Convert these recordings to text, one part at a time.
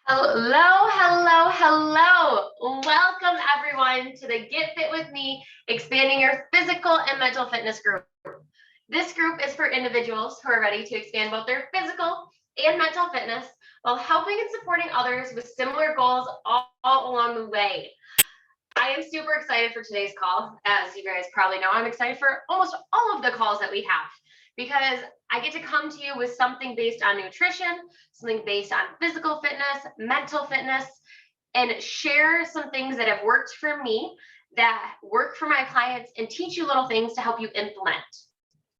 Hello, hello, hello. Welcome everyone to the Get Fit with Me, expanding your physical and mental fitness group. This group is for individuals who are ready to expand both their physical and mental fitness while helping and supporting others with similar goals all along the way. I am super excited for today's call. As you guys probably know, I'm excited for almost all of the calls that we have because I get to come to you with something based on nutrition, something based on physical fitness, mental fitness, and share some things that have worked for me, that work for my clients, and teach you little things to help you implement.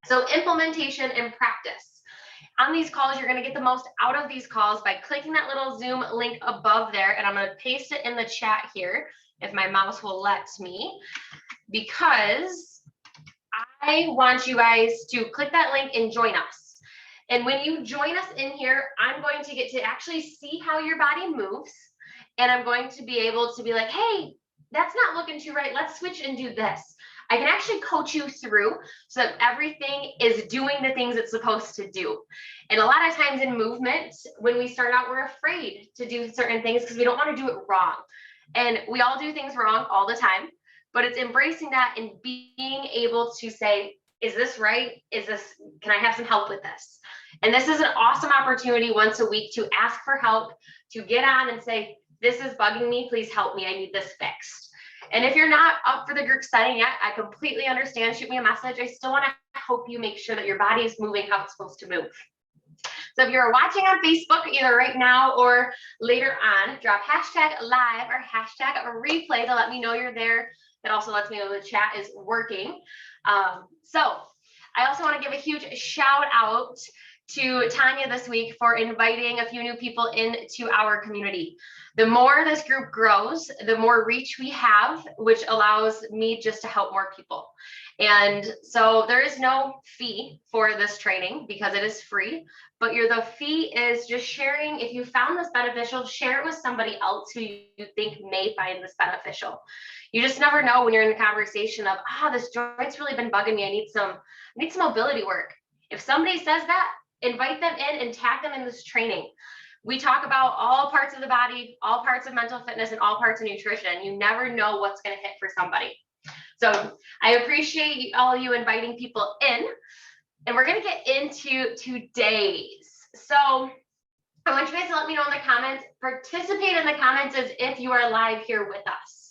So implementation and practice. On these calls, you're going to get the most out of these calls by clicking that little Zoom link above there, and I'm going to paste it in the chat here if my mouse will let me, because I want you guys to click that link and join us. And when you join us in here, I'm going to get to actually see how your body moves. And I'm going to be able to be like, hey, that's not looking too right. Let's switch and do this. I can actually coach you through so that everything is doing the things it's supposed to do. And a lot of times in movement, when we start out, we're afraid to do certain things because we don't want to do it wrong. And we all do things wrong all the time, but it's embracing that and being able to say, is this right? Can I have some help with this? And this is an awesome opportunity once a week to ask for help, to get on and say, this is bugging me, please help me, I need this fixed. And if you're not up for the group setting yet, I completely understand, shoot me a message. I still want to help you make sure that your body is moving how it's supposed to move. So if you're watching on Facebook, either right now or later on, drop hashtag live or hashtag replay to let me know you're there. That also lets me know the chat is working. So I also want to give a huge shout out to Tanya this week for inviting a few new people into our community. The more this group grows, the more reach we have, which allows me just to help more people. And so there is no fee for this training because it is free, but the fee is just sharing. If you found this beneficial, share it with somebody else who you think may find this beneficial. You just never know when you're in the conversation of, this joint's really been bugging me. I need some mobility work. If somebody says that, invite them in and tag them in this training. We talk about all parts of the body, all parts of mental fitness, and all parts of nutrition. You never know what's going to hit for somebody. So I appreciate all of you inviting people in, and we're going to get into today's. So I want you guys to let me know in the comments, participate in the comments as if you are live here with us.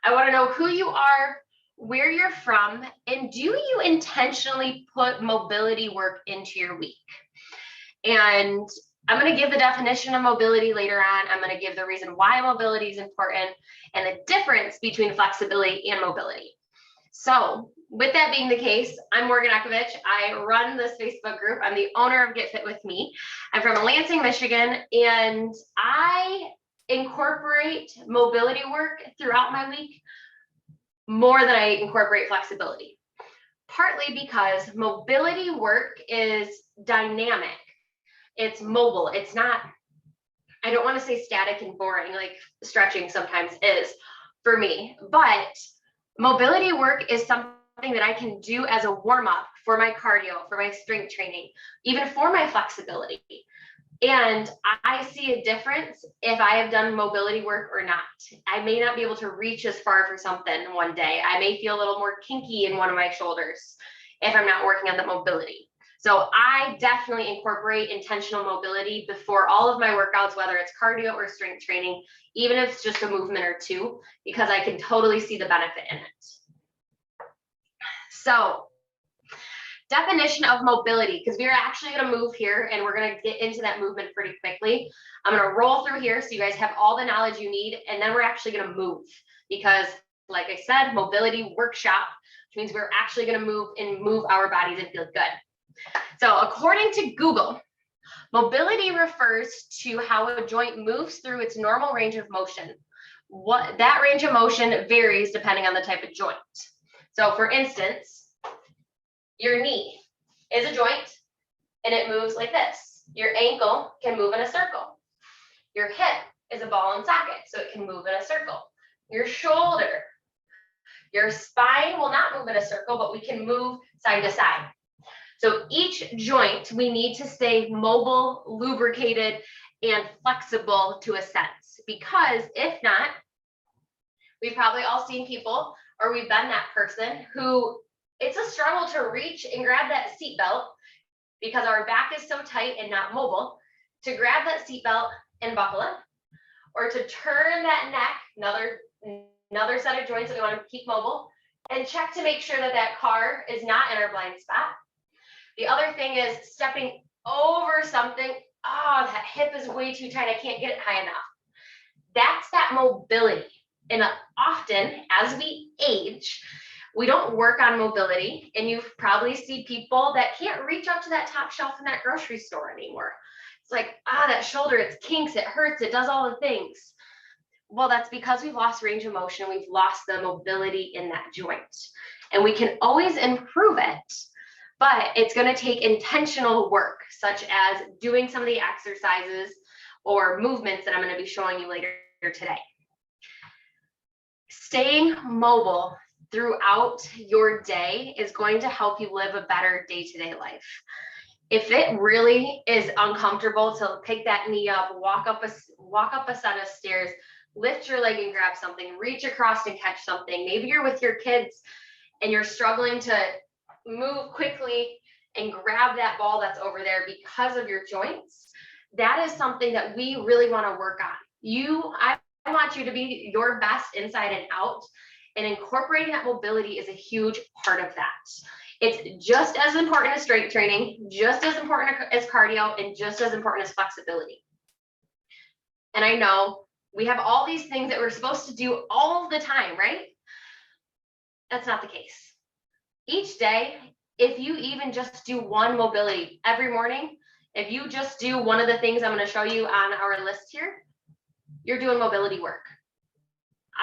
I want to know who you are, where you're from, and do you intentionally put mobility work into your week? And I'm going to give the definition of mobility later on. I'm going to give the reason why mobility is important and the difference between flexibility and mobility. So with that being the case, I'm Morgan Ekovich. I run this Facebook group. I'm the owner of Get Fit With Me. I'm from Lansing, Michigan, and I incorporate mobility work throughout my week more than I incorporate flexibility. Partly because mobility work is dynamic. It's mobile. It's not, I don't want to say static and boring like stretching sometimes is for me, but mobility work is something that I can do as a warm-up for my cardio, for my strength training, even for my flexibility. And I see a difference if I have done mobility work or not. I may not be able to reach as far for something one day. I may feel a little more kinky in one of my shoulders if I'm not working on the mobility. So I definitely incorporate intentional mobility before all of my workouts, whether it's cardio or strength training, even if it's just a movement or two, because I can totally see the benefit in it. So definition of mobility, because we're actually going to move here and we're going to get into that movement pretty quickly. I'm going to roll through here so you guys have all the knowledge you need, and then we're actually going to move because, like I said, mobility workshop, which means we're actually going to move our bodies and feel good. So according to Google, mobility refers to how a joint moves through its normal range of motion. That range of motion varies depending on the type of joint. So for instance, your knee is a joint and it moves like this. Your ankle can move in a circle. Your hip is a ball and socket, so it can move in a circle. Your shoulder, your spine will not move in a circle, but we can move side to side. So each joint, we need to stay mobile, lubricated, and flexible to a sense, because if not, we've probably all seen people, or we've been that person who it's a struggle to reach and grab that seatbelt because our back is so tight and not mobile, to grab that seatbelt and buckle it, or to turn that neck, another set of joints that we want to keep mobile, and check to make sure that that car is not in our blind spot. The other thing is stepping over something. Oh, that hip is way too tight. I can't get it high enough. That's that mobility. And often as we age, we don't work on mobility, and you probably see people that can't reach up to that top shelf in that grocery store anymore. It's like, that shoulder, it kinks, it hurts, it does all the things. Well, that's because we've lost range of motion. We've lost the mobility in that joint, and we can always improve it, but it's going to take intentional work, such as doing some of the exercises or movements that I'm going to be showing you later today. Staying mobile throughout your day is going to help you live a better day-to-day life. If it really is uncomfortable to pick that knee up, walk up a set of stairs, lift your leg and grab something, reach across and catch something. Maybe you're with your kids and you're struggling to move quickly and grab that ball that's over there because of your joints. That is something that we really want to work on. I want you to be your best inside and out, and incorporating that mobility is a huge part of that. It's just as important as strength training, just as important as cardio, and just as important as flexibility. And I know we have all these things that we're supposed to do all the time, right? That's not the case. Each day, if you even just do one mobility every morning, if you just do one of the things I'm going to show you on our list here, you're doing mobility work.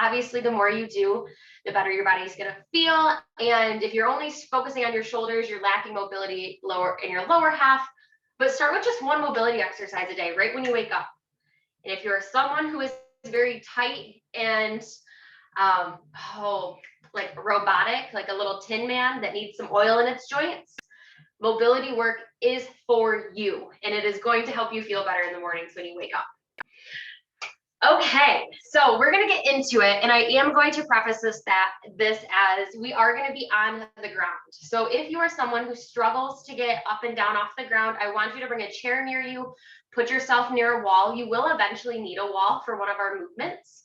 Obviously, the more you do, the better your body's going to feel. And if you're only focusing on your shoulders, you're lacking mobility in your lower half. But start with just one mobility exercise a day, right when you wake up. And if you're someone who is very tight and like robotic, like a little tin man that needs some oil in its joints, mobility work is for you, and it is going to help you feel better in the mornings when you wake up. Okay, so we're going to get into it, and I am going to preface this as we are going to be on the ground. So if you are someone who struggles to get up and down off the ground, I want you to bring a chair near you, put yourself near a wall. You will eventually need a wall for one of our movements.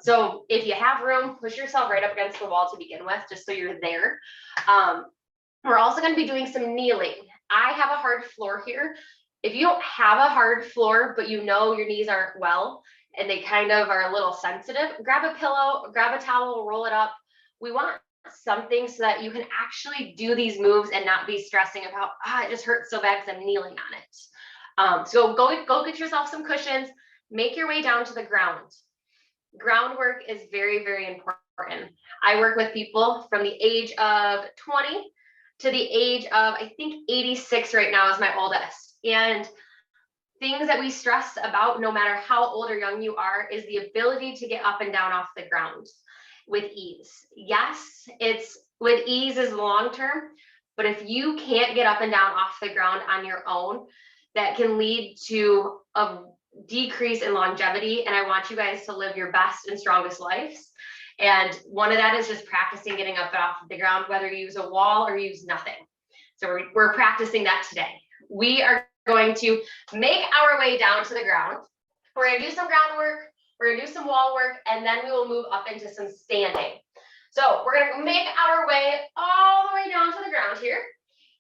So if you have room, push yourself right up against the wall to begin with, just so you're there. We're also going to be doing some kneeling. I have a hard floor here. If you don't have a hard floor, but you know your knees aren't well, and they kind of are a little sensitive, grab a pillow, grab a towel, roll it up. We want something so that you can actually do these moves and not be stressing about, it just hurts so bad because I'm kneeling on it. So go get yourself some cushions, make your way down to the ground. Groundwork is very, very important. I work with people from the age of 20 to the age of, I think 86 right now is my oldest. And things that we stress about, no matter how old or young you are, is the ability to get up and down off the ground with ease. Yes, it's with ease is long-term, but if you can't get up and down off the ground on your own, that can lead to a decrease in longevity. And I want you guys to live your best and strongest lives. And one of that is just practicing getting up and off the ground, whether you use a wall or use nothing. So we're practicing that today. We are going to make our way down to the ground. We're going to do some groundwork, we're going to do some wall work, and then we will move up into some standing. So we're going to make our way all the way down to the ground here.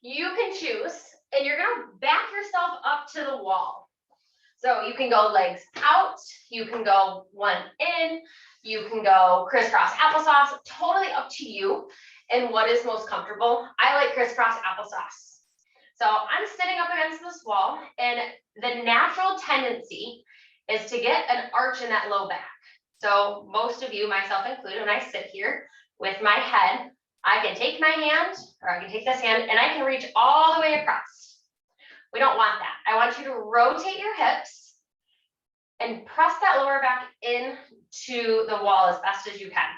You can choose, and you're going to back yourself up to the wall. So you can go legs out, you can go one in, you can go crisscross applesauce, totally up to you and what is most comfortable. I like crisscross applesauce. So I'm sitting up against this wall, and the natural tendency is to get an arch in that low back. So most of you, myself included, when I sit here with my head, I can take my hand, or I can take this hand, and I can reach all the way across. We don't want that. I want you to rotate your hips and press that lower back into the wall as best as you can.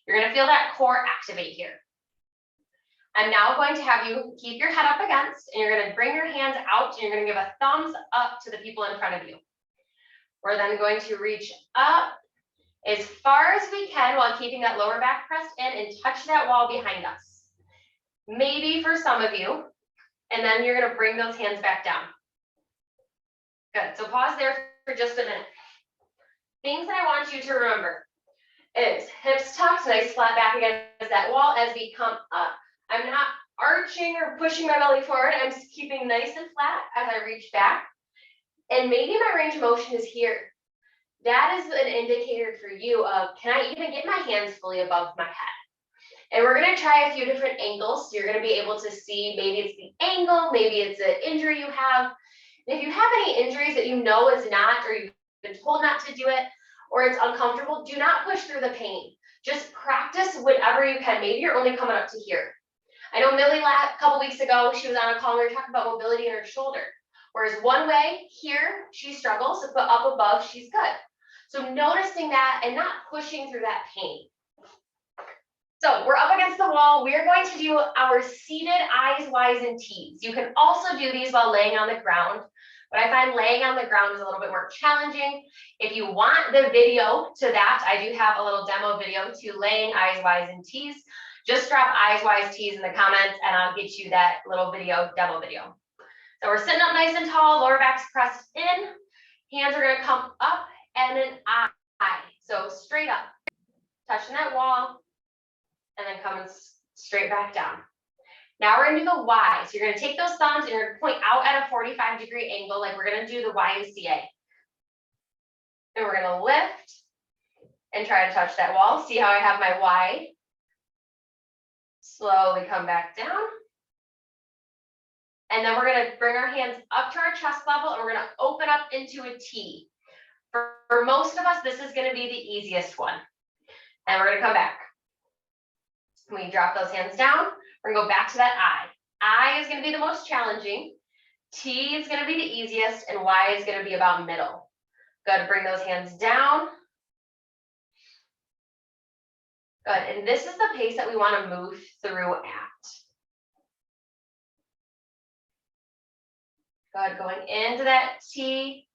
You're going to feel that core activate here. I'm now going to have you keep your head up against, and you're going to bring your hands out, and you're going to give a thumbs up to the people in front of you. We're then going to reach up as far as we can while keeping that lower back pressed in and touch that wall behind us. Maybe for some of you, and then you're gonna bring those hands back down. Good, so pause there for just a minute. Things that I want you to remember is hips tucked, nice flat back against that wall as we come up. I'm not arching or pushing my belly forward. I'm just keeping nice and flat as I reach back. And maybe my range of motion is here. That is an indicator for you of, can I even get my hands fully above my head? And we're gonna try a few different angles. So you're gonna be able to see, maybe it's the angle, maybe it's an injury you have. And if you have any injuries that you know is not, or you've been told not to do it, or it's uncomfortable, do not push through the pain. Just practice whatever you can. Maybe you're only coming up to here. I know Millie a couple weeks ago, she was on a call and we were talking about mobility in her shoulder. Whereas one way here, she struggles, but up above, she's good. So noticing that and not pushing through that pain. So we're up against the wall. We're going to do our seated eyes, Ys, and Ts. You can also do these while laying on the ground. But I find laying on the ground is a little bit more challenging. If you want the video to that, I do have a little demo video to laying eyes, Ys, and Ts. Just drop eyes, Ys, Ts in the comments and I'll get you that little video, demo video. So we're sitting up nice and tall, lower back's pressed in. Hands are gonna come up and an eye. So straight up, touching that wall and then coming straight back down. Now we're gonna do the Y. So you're gonna take those thumbs and you're gonna point out at a 45-degree angle like we're gonna do the YMCA. And we're gonna lift and try to touch that wall. See how I have my Y? Slowly come back down. And then we're gonna bring our hands up to our chest level and we're gonna open up into a T. For most of us, this is gonna be the easiest one. And we're gonna come back. We drop those hands down. We're gonna go back to that I. I is gonna be the most challenging. T is gonna be the easiest and Y is gonna be about middle. Good, bring those hands down. Good, and this is the pace that we wanna move through at. Good, going into that T.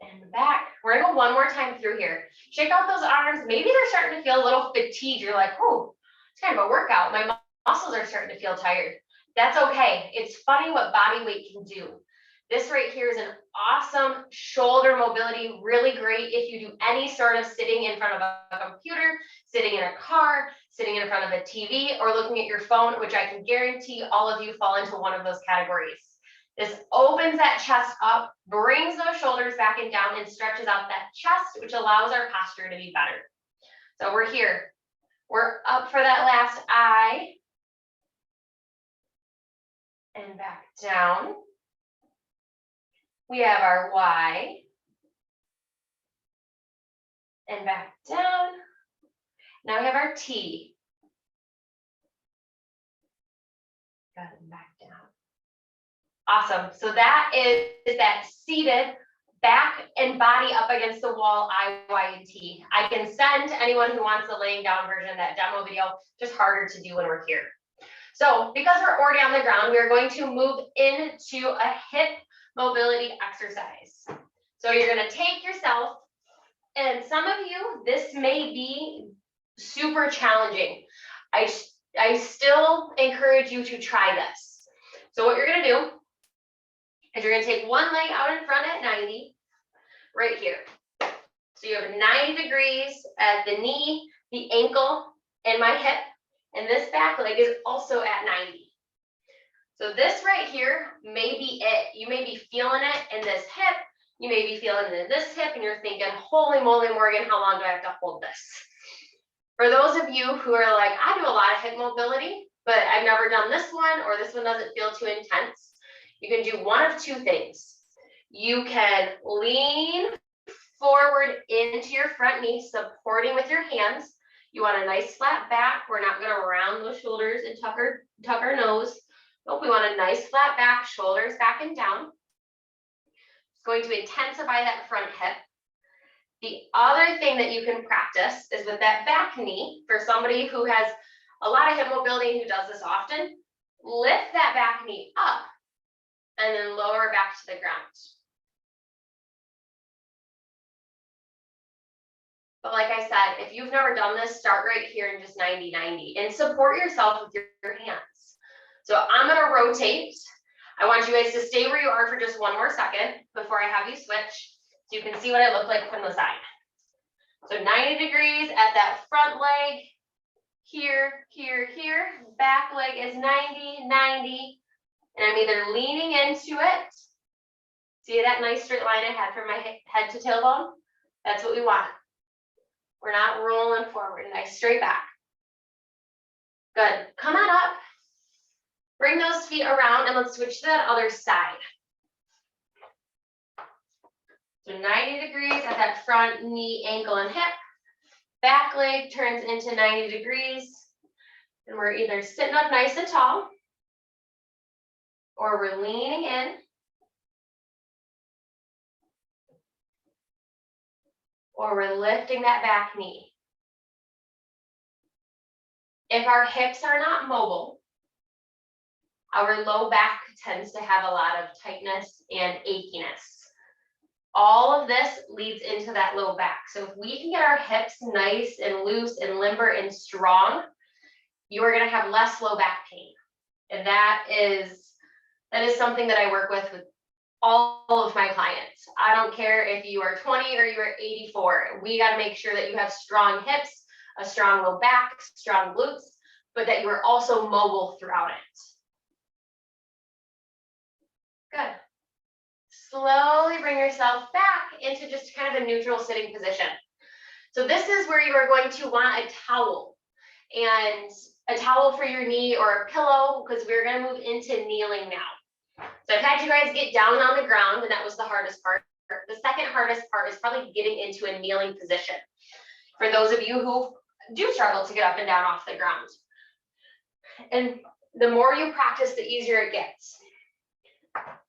And back. We're gonna go one more time through here. Shake out those arms. Maybe they're starting to feel a little fatigued. You're like, oh, it's kind of a workout. My muscles are starting to feel tired. That's okay. It's funny what body weight can do. This right here is an awesome shoulder mobility, really great if you do any sort of sitting in front of a computer, sitting in a car, sitting in front of a TV, or looking at your phone, which I can guarantee all of you fall into one of those categories. This opens that chest up, brings those shoulders back and down, and stretches out that chest, which allows our posture to be better. So we're here. We're up for that last I. And back down. We have our Y. And back down. Now we have our T. Got it, back down. Awesome. So that is that seated back and body up against the wall, I, Y, and T. I can send anyone who wants the laying down version, that demo video, just harder to do when we're here. So because we're already on the ground, we're going to move into a hip mobility exercise. So you're going to take yourself, and some of you, this may be super challenging. I still encourage you to try this. So what you're going to do is you're going to take one leg out in front at 90, right here. So you have 90 degrees at the knee, the ankle, and my hip, and this back leg is also at 90. So this right here may be it. You may be feeling it in this hip, you may be feeling it in this hip, and you're thinking, holy moly, Morgan, how long do I have to hold this? For those of you who are like, I do a lot of hip mobility, but I've never done this one, or this one doesn't feel too intense, you can do one of two things. You can lean forward into your front knee, supporting with your hands. You want a nice flat back. We're not going to round those shoulders and tuck our nose. Nope, we want a nice flat back, shoulders back and down. It's going to intensify that front hip. The other thing that you can practice is with that back knee. For somebody who has a lot of hip mobility and who does this often, lift that back knee up and then lower back to the ground. But like I said, if you've never done this, start right here in just 90-90 and support yourself with your hands. So I'm gonna rotate. I want you guys to stay where you are for just one more second before I have you switch, so you can see what I look like from the side. So 90 degrees at that front leg, here, here, here. Back leg is 90-90, and I'm either leaning into it. See that nice straight line I had from my head to tailbone? That's what we want. We're not rolling forward. Nice straight back. Good. Come on up. Bring those feet around and let's switch to that other side. So 90 degrees at that front knee, ankle, and hip. Back leg turns into 90 degrees. And we're either sitting up nice and tall, or we're leaning in, or we're lifting that back knee. If our hips are not mobile, our low back tends to have a lot of tightness and achiness. All of this leads into that low back. So if we can get our hips nice and loose and limber and strong, you are going to have less low back pain. And that is something that I work with all of my clients. I don't care if you are 20 or you are 84. We got to make sure that you have strong hips, a strong low back, strong glutes, but that you are also mobile throughout it. Good. Slowly bring yourself back into just kind of a neutral sitting position. So this is where you are going to want a towel, and a towel for your knee or a pillow, because we're going to move into kneeling now. So I've had you guys get down on the ground, and that was the hardest part. The second hardest part is probably getting into a kneeling position. For those of you who do struggle to get up and down off the ground. And the more you practice, the easier it gets.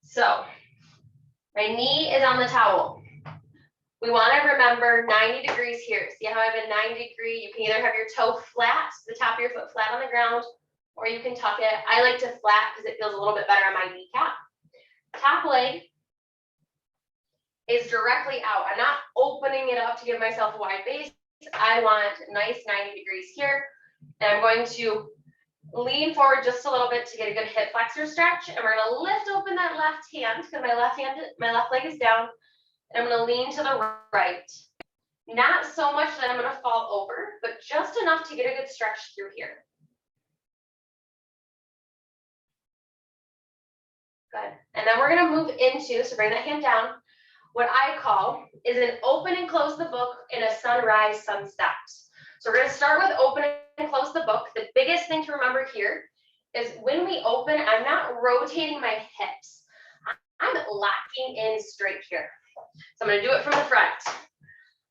So my knee is on the towel. We want to remember 90 degrees here. See how I have a 90 degree? You can either have your toe flat, the top of your foot flat on the ground, or you can tuck it. I like to flat because it feels a little bit better on my kneecap. Top leg is directly out. I'm not opening it up to give myself a wide base. I want nice 90 degrees here. And I'm going to lean forward just a little bit to get a good hip flexor stretch. And we're going to lift open that left hand because my left leg is down. And I'm going to lean to the right. Not so much that I'm going to fall over, but just enough to get a good stretch through here. Good. And then we're going to move into, so bring that hand down, what I call is an open and close the book in a sunrise sunset. So we're going to start with open and close the book. The biggest thing to remember here is when we open, I'm not rotating my hips. I'm locking in straight here. So I'm going to do it from the front.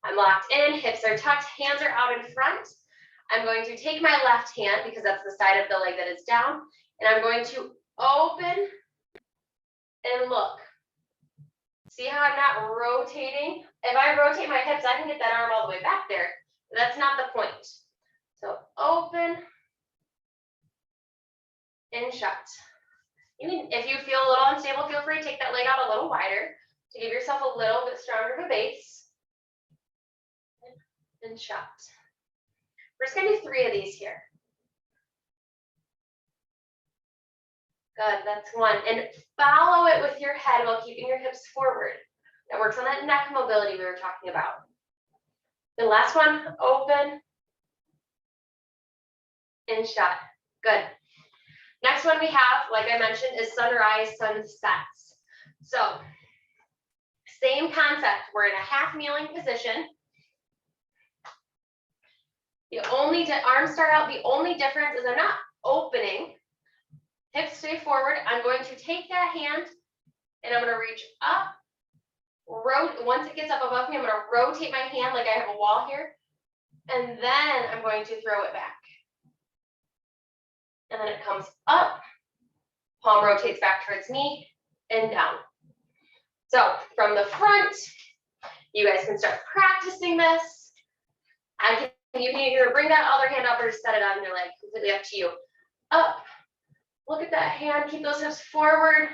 I'm locked in, hips are tucked, hands are out in front. I'm going to take my left hand, because that's the side of the leg that is down, and I'm going to open and look. See how I'm not rotating? If I rotate my hips, I can get that arm all the way back there. But that's not the point. So open and shut. If you feel a little unstable, feel free to take that leg out a little wider to give yourself a little bit stronger of a base. And shut. We're just going to do 3 of these here. Good, that's 1. And follow it with your head while keeping your hips forward. That works on that neck mobility we were talking about. The last one, open and shut. Good. Next one we have, like I mentioned, is sunrise sunsets. So, same concept. We're in a half kneeling position. Arms start out, the only difference is I'm not opening. Hips stay forward. I'm going to take that hand and I'm going to reach up. Once it gets up above me, I'm going to rotate my hand like I have a wall here. And then I'm going to throw it back. And then it comes up. Palm rotates back towards me and down. So from the front, you guys can start practicing this. You can either bring that other hand up or just set it on your leg. Completely up to you. Up. Look at that hand. Keep those hips forward.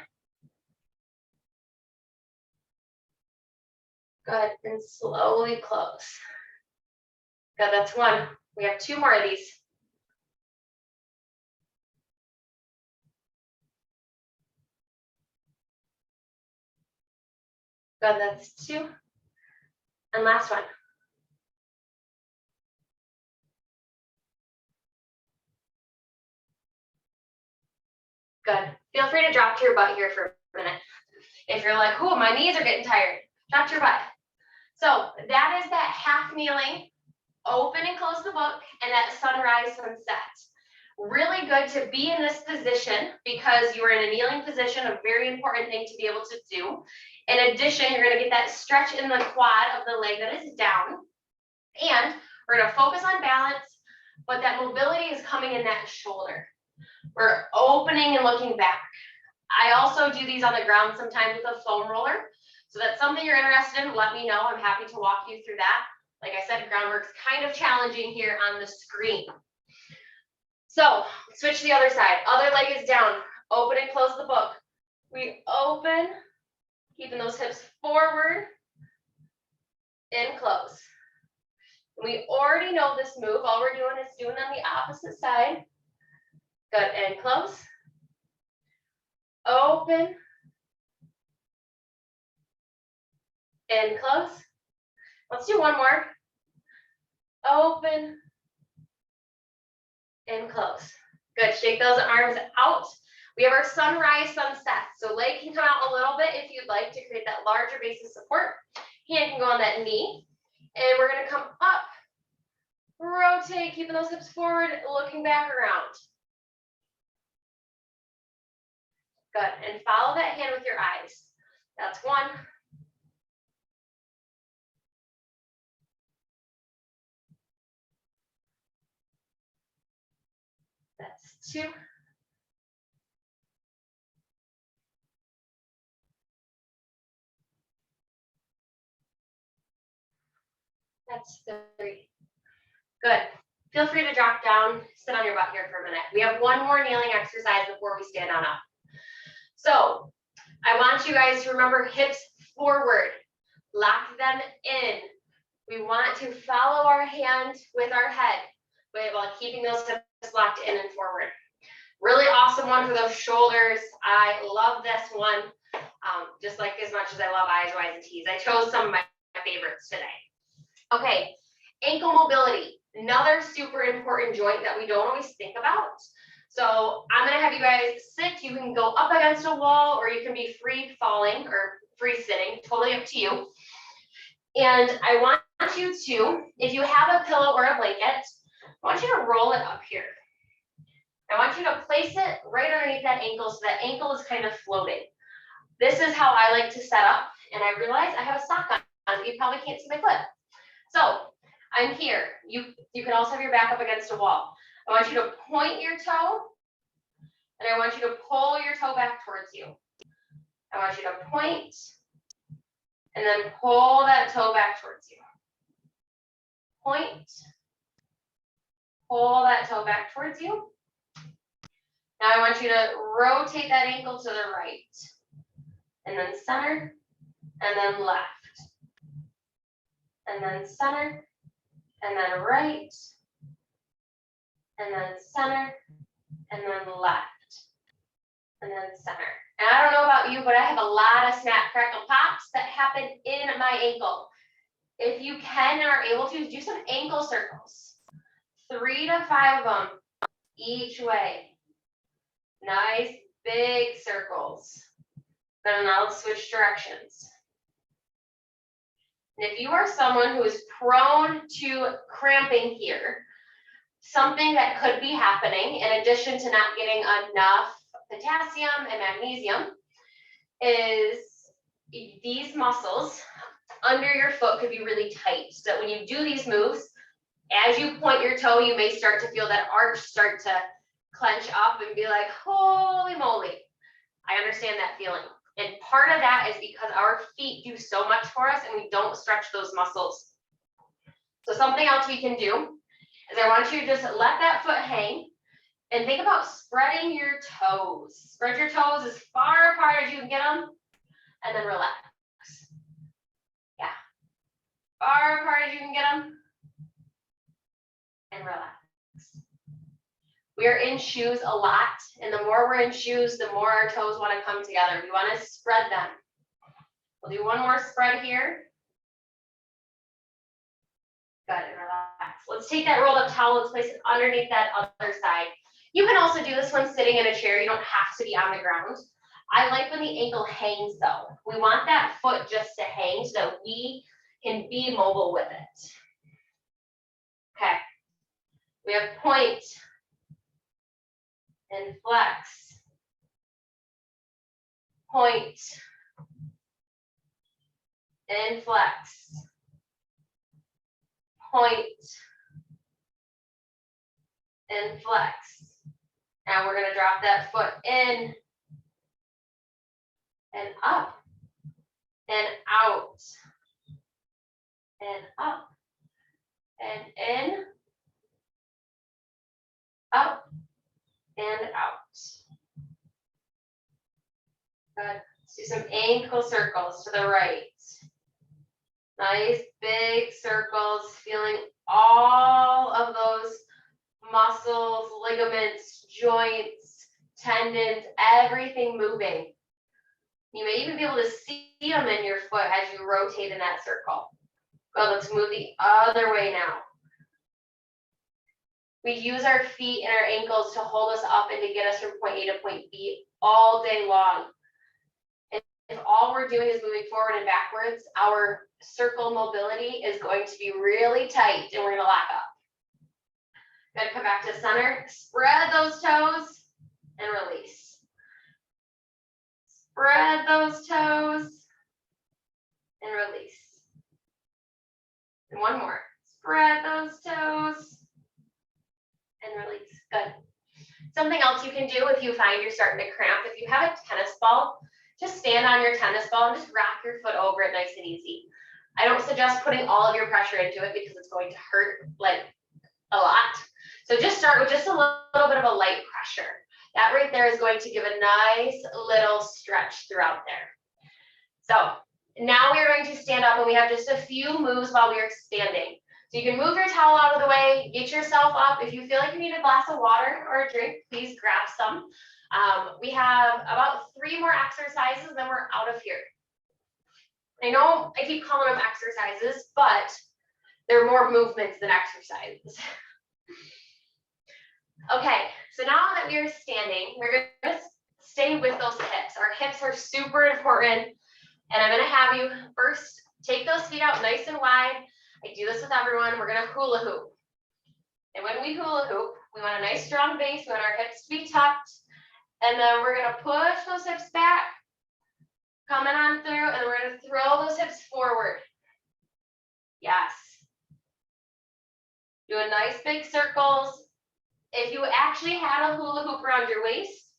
Good. And slowly close. Good, that's one. We have 2 more of these. Good, that's 2. And last one. Good. Feel free to drop to your butt here for a minute. If you're like, oh, my knees are getting tired, drop to your butt. So that is that half kneeling, open and close the book, and that sunrise, sunset. Really good to be in this position because you are in a kneeling position, a very important thing to be able to do. In addition, you're going to get that stretch in the quad of the leg that is down. And we're going to focus on balance, but that mobility is coming in that shoulder. We're opening and looking back. I also do these on the ground sometimes with a foam roller. So that's something you're interested in, let me know. I'm happy to walk you through that. Like I said, groundwork's kind of challenging here on the screen. So switch to the other side. Other leg is down. Open and close the book. We open, keeping those hips forward and close. We already know this move. All we're doing is doing on the opposite side. Good, and close. Open. And close. Let's do one more. Open. And close. Good, shake those arms out. We have our sunrise, sunset. So leg can come out a little bit if you'd like to create that larger base of support. Hand can go on that knee. And we're gonna come up, rotate, keeping those hips forward, looking back around. Good, and follow that hand with your eyes. That's one. That's 2. That's 3. Good. Feel free to drop down, sit on your butt here for a minute. We have one more kneeling exercise before we stand on up. So I want you guys to remember hips forward, lock them in. We want to follow our hand with our head while keeping those hips locked in and forward. Really awesome one for those shoulders. I love this one, just like as much as I love I's, Y's, and T's. I chose some of my favorites today. Okay, ankle mobility, another super important joint that we don't always think about. So I'm gonna have you guys sit. You can go up against a wall or you can be free falling or free sitting, totally up to you. And I want you to, if you have a pillow or a blanket, I want you to roll it up here. I want you to place it right underneath that ankle so that ankle is kind of floating. This is how I like to set up, and I realize I have a sock on, you probably can't see my foot. So I'm here. You can also have your back up against a wall. I want you to point your toe, and I want you to pull your toe back towards you. I want you to point, and then pull that toe back towards you. Point, pull that toe back towards you. Now I want you to rotate that ankle to the right, and then center, and then left, and then center, and then right, and then center, and then left, and then center. And I don't know about you, but I have a lot of snap, crackle, pops that happen in my ankle. If you can and are able to, do some ankle circles. 3 to 5 of them each way. Nice big circles. Then now let's switch directions. And if you are someone who is prone to cramping here, something that could be happening in addition to not getting enough potassium and magnesium is these muscles under your foot could be really tight. So when you do these moves, as you point your toe, you may start to feel that arch start to clench up and be like, holy moly. I understand that feeling. And part of that is because our feet do so much for us and we don't stretch those muscles. So something else we can do is I want you to just let that foot hang and think about spreading your toes. Spread your toes as far apart as you can get them and then relax. Yeah. Far apart as you can get them and relax. We are in shoes a lot, and the more we're in shoes, the more our toes want to come together. We want to spread them. We'll do one more spread here. Good, and relax. Let's take that rolled up towel, let's place it underneath that other side. You can also do this one sitting in a chair. You don't have to be on the ground. I like when the ankle hangs though. We want that foot just to hang so that we can be mobile with it. Okay. We have point and flex. Point and flex. Point and flex. Now we're going to drop that foot in and up and out and up and in, up and out. Good. Let's do some ankle circles to the right. Nice big circles, feeling all of those muscles, ligaments, joints, tendons, everything moving. You may even be able to see them in your foot as you rotate in that circle. Good, let's move the other way now. We use our feet and our ankles to hold us up and to get us from point A to point B all day long. And if all we're doing is moving forward and backwards, our circle mobility is going to be really tight and we're going to lock up. Good, come back to center, spread those toes and release. Spread those toes and release. And one more. Spread those toes and release. Good. Something else you can do if you find you're starting to cramp, if you have a tennis ball, just stand on your tennis ball and just rock your foot over it nice and easy. I don't suggest putting all of your pressure into it because it's going to hurt like a lot. So just start with just a little bit of a light pressure. That right there is going to give a nice little stretch throughout there. So now we are going to stand up and we have just a few moves while we are standing. So you can move your towel out of the way, get yourself up. If you feel like you need a glass of water or a drink, please grab some. We have about 3 more exercises, then we're out of here. I know I keep calling them exercises, but they're more movements than exercises. Okay, so now that we are standing, we're going to stay with those hips. Our hips are super important, and I'm going to have you first take those feet out nice and wide. I do this with everyone. We're going to hula hoop. And when we hula hoop, we want a nice strong base. We want our hips to be tucked. And then we're going to push those hips back, coming on through, and we're going to throw those hips forward. Yes. Doing nice big circles. If you actually had a hula hoop around your waist,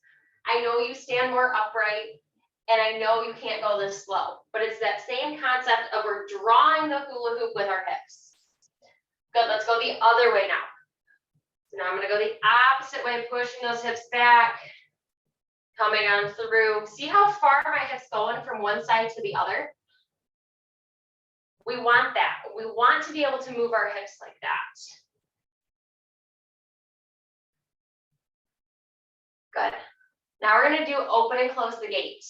I know you stand more upright, and I know you can't go this slow, but it's that same concept of we're drawing the hula hoop with our hips. Good, let's go the other way now. So now I'm going to go the opposite way, pushing those hips back, coming on through. See how far my hips going from one side to the other? We want that. We want to be able to move our hips like that. Good. Now we're going to do open and close the gate.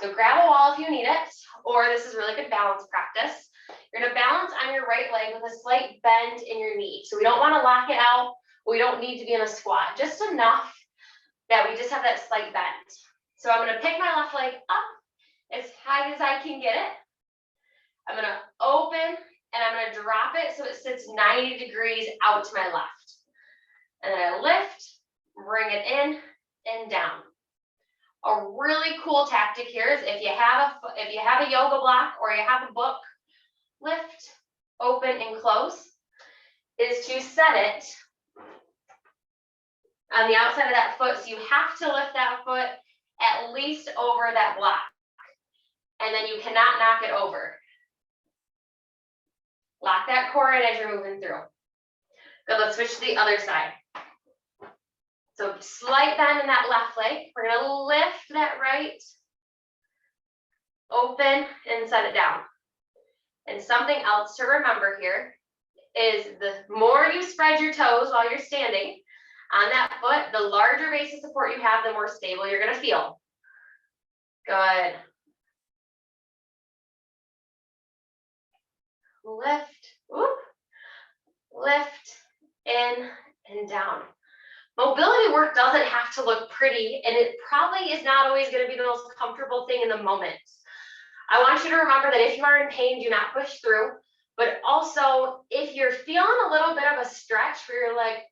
So grab a wall if you need it, or this is really good balance practice. You're going to balance on your right leg with a slight bend in your knee. So we don't want to lock it out. We don't need to be in a squat, just enough that we just have that slight bend. So I'm going to pick my left leg up as high as I can get it. I'm going to open and I'm going to drop it so it sits 90 degrees out to my left. And then I lift, bring it in and down. A really cool tactic here is if you have a yoga block or you have a book, lift, open, and close, is to set it on the outside of that foot. So you have to lift that foot at least over that block. And then you cannot knock it over. Lock that core in as you're moving through. Good, let's switch to the other side. So slight bend in that left leg. We're going to lift that right, open, and set it down. And something else to remember here is the more you spread your toes while you're standing on that foot, the larger base of support you have, the more stable you're going to feel. Good. Lift, whoop, lift, in and down. Mobility work doesn't have to look pretty, and it probably is not always going to be the most comfortable thing in the moment. I want you to remember that if you are in pain, do not push through. But also, if you're feeling a little bit of a stretch where you're like,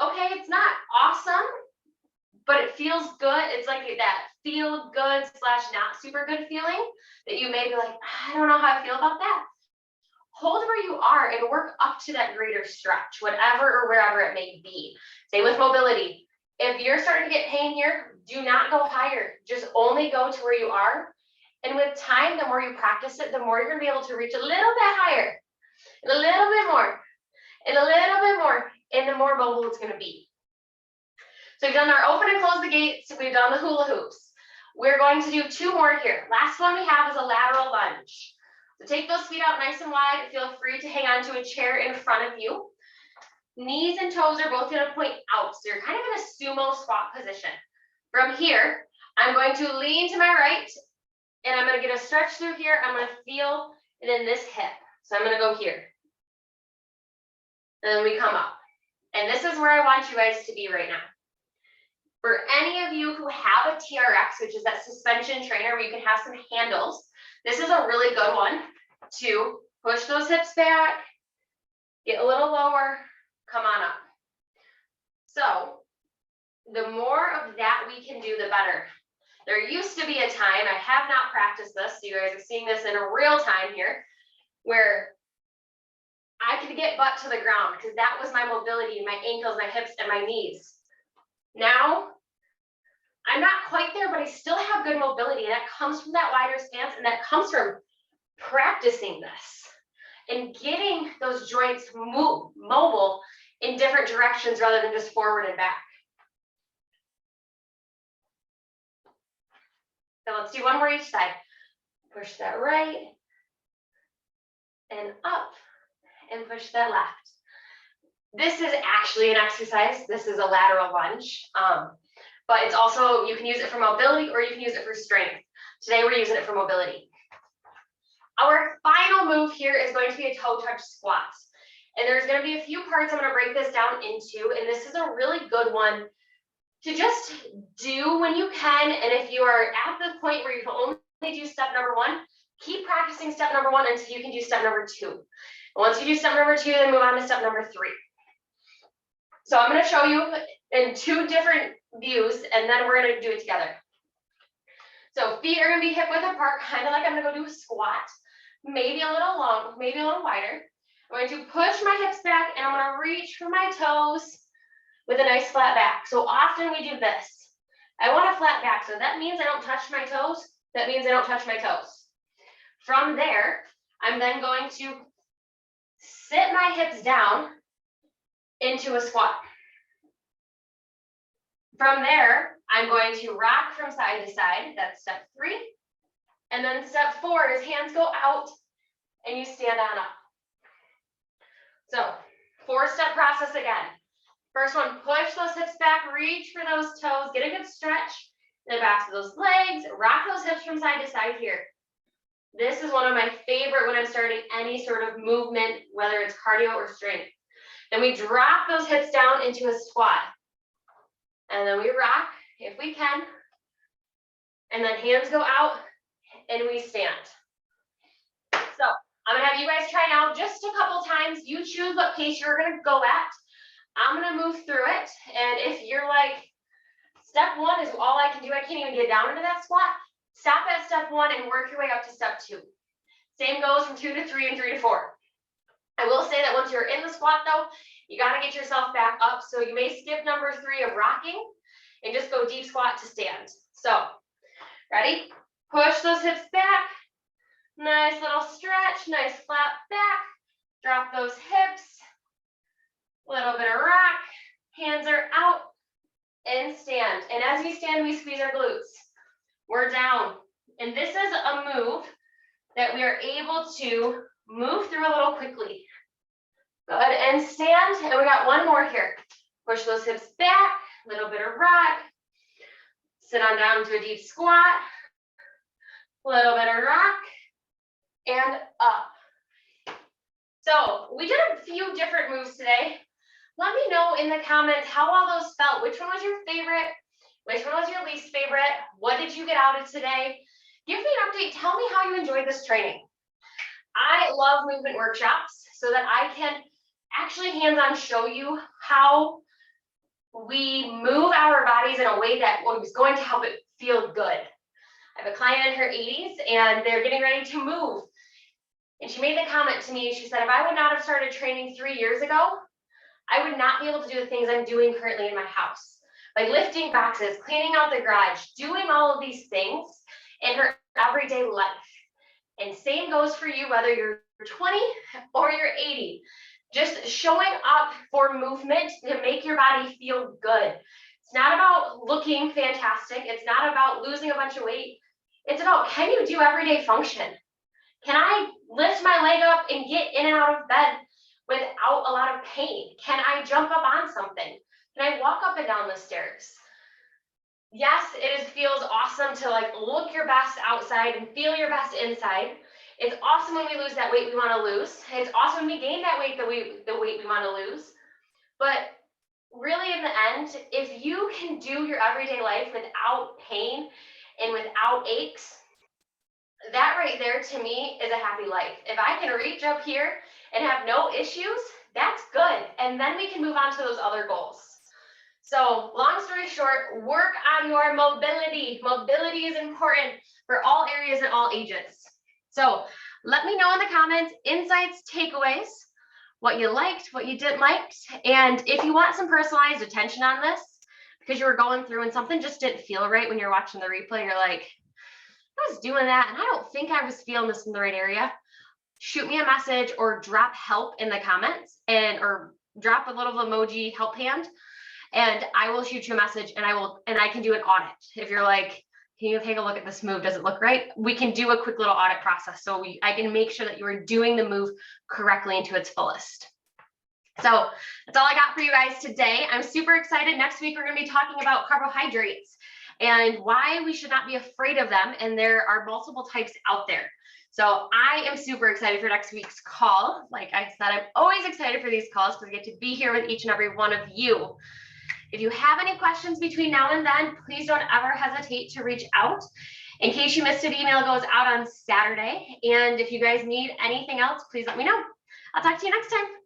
okay, it's not awesome, but it feels good. It's like that feel good / not super good feeling that you may be like, I don't know how I feel about that. Hold where you are and work up to that greater stretch, whatever or wherever it may be. Same with mobility. If you're starting to get pain here, do not go higher. Just only go to where you are. And with time, the more you practice it, the more you're going to be able to reach a little bit higher, and a little bit more, and a little bit more, and the more mobile it's going to be. So we've done our open and close the gates. We've done the hula hoops. We're going to do 2 more here. Last one we have is a lateral lunge. So take those feet out nice and wide. Feel free to hang on to a chair in front of you. Knees and toes are both going to point out. So you're kind of in a sumo squat position. From here, I'm going to lean to my right, and I'm going to get a stretch through here. I'm going to feel it in this hip. So I'm going to go here. And then we come up. And this is where I want you guys to be right now. For any of you who have a TRX, which is that suspension trainer where you can have some handles, this is a really good one to push those hips back, get a little lower, come on up. So the more of that we can do, the better. There used to be a time, I have not practiced this, so you guys are seeing this in a real time here, where I could get butt to the ground because that was my mobility, my ankles, my hips, and my knees. Now, I'm not quite there, but I still have good mobility, and that comes from that wider stance, and that comes from practicing this and getting those joints mobile in different directions rather than just forward and back. So let's do 1 more each side. Push that right and up and push that left. This is actually an exercise. This is a lateral lunge, but it's also, you can use it for mobility or you can use it for strength. Today we're using it for mobility. Our final move here is going to be a toe touch squat. And there's going to be a few parts I'm going to break this down into, and this is a really good one to just do when you can. And if you are at the point where you can only do step number 1, keep practicing step number 1 until you can do step number 2. And once you do step number 2, then move on to step number 3. So I'm going to show you in 2 different views, and then we're going to do it together. So feet are going to be hip width apart, kind of like I'm going to go do a squat, maybe a little long, maybe a little wider. I'm going to push my hips back, and I'm going to reach for my toes with a nice flat back. So often we do this. I want a flat back, so that means I don't touch my toes. That means I don't touch my toes. From there, I'm then going to sit my hips down into a squat. From there, I'm going to rock from side to side. That's step 3. And then step 4 is hands go out and you stand on up. So 4-step process again. First one, push those hips back, reach for those toes, get a good stretch, then back to those legs, rock those hips from side to side here. This is one of my favorite when I'm starting any sort of movement, whether it's cardio or strength. Then we drop those hips down into a squat. And then we rock if we can. And then hands go out and we stand. So I'm gonna have you guys try now just a couple times. You choose what pace you're gonna go at. I'm gonna move through it. And if you're like, step 1 is all I can do, I can't even get down into that squat, stop at step 1 and work your way up to step 2. Same goes from 2 to 3 and 3 to 4. I will say that once you're in the squat though, you gotta get yourself back up. So you may skip number 3 of rocking and just go deep squat to stand. So, ready? Push those hips back. Nice little stretch, nice flat back. Drop those hips. Little bit of rock. Hands are out and stand. And as we stand, we squeeze our glutes. We're down. And this is a move that we are able to move through a little quickly. Good, and stand, and we got one more here. Push those hips back, little bit of rock. Sit on down to a deep squat, little bit of rock, and up. So we did a few different moves today. Let me know in the comments how all those felt. Which one was your favorite? Which one was your least favorite? What did you get out of today? Give me an update. Tell me how you enjoyed this training. I love movement workshops so that I can actually hands-on show you how we move our bodies in a way that is going to help it feel good. I have a client in her 80s and they're getting ready to move. And she made the comment to me, she said, if I would not have started training 3 years ago, I would not be able to do the things I'm doing currently in my house. Like lifting boxes, cleaning out the garage, doing all of these things in her everyday life. And same goes for you, whether you're 20 or you're 80. Just showing up for movement to make your body feel good. It's not about looking fantastic. It's not about losing a bunch of weight. It's about, can you do everyday function? Can I lift my leg up and get in and out of bed without a lot of pain? Can I jump up on something? Can I walk up and down the stairs? Yes, it feels awesome to like look your best outside and feel your best inside. It's awesome when we lose that weight we want to lose. It's awesome when we gain that weight, the weight we want to lose. But really in the end, if you can do your everyday life without pain and without aches, that right there to me is a happy life. If I can reach up here and have no issues, that's good. And then we can move on to those other goals. So long story short, work on your mobility. Mobility is important for all areas and all ages. So let me know in the comments, insights, takeaways, what you liked, what you didn't like. And if you want some personalized attention on this, because you were going through and something just didn't feel right when you're watching the replay, you're like, I was doing that and I don't think I was feeling this in the right area, shoot me a message or drop help in the comments or drop a little emoji help hand and I will shoot you a message and I can do an audit. If you're like, can you take a look at this move? Does it look right? We can do a quick little audit process. So I can make sure that you are doing the move correctly and to its fullest. So that's all I got for you guys today. I'm super excited. Next week, we're going to be talking about carbohydrates and why we should not be afraid of them. And there are multiple types out there. So I am super excited for next week's call. Like I said, I'm always excited for these calls because I get to be here with each and every one of you. If you have any questions between now and then, please don't ever hesitate to reach out. In case you missed it, email goes out on Saturday. And if you guys need anything else, please let me know. I'll talk to you next time.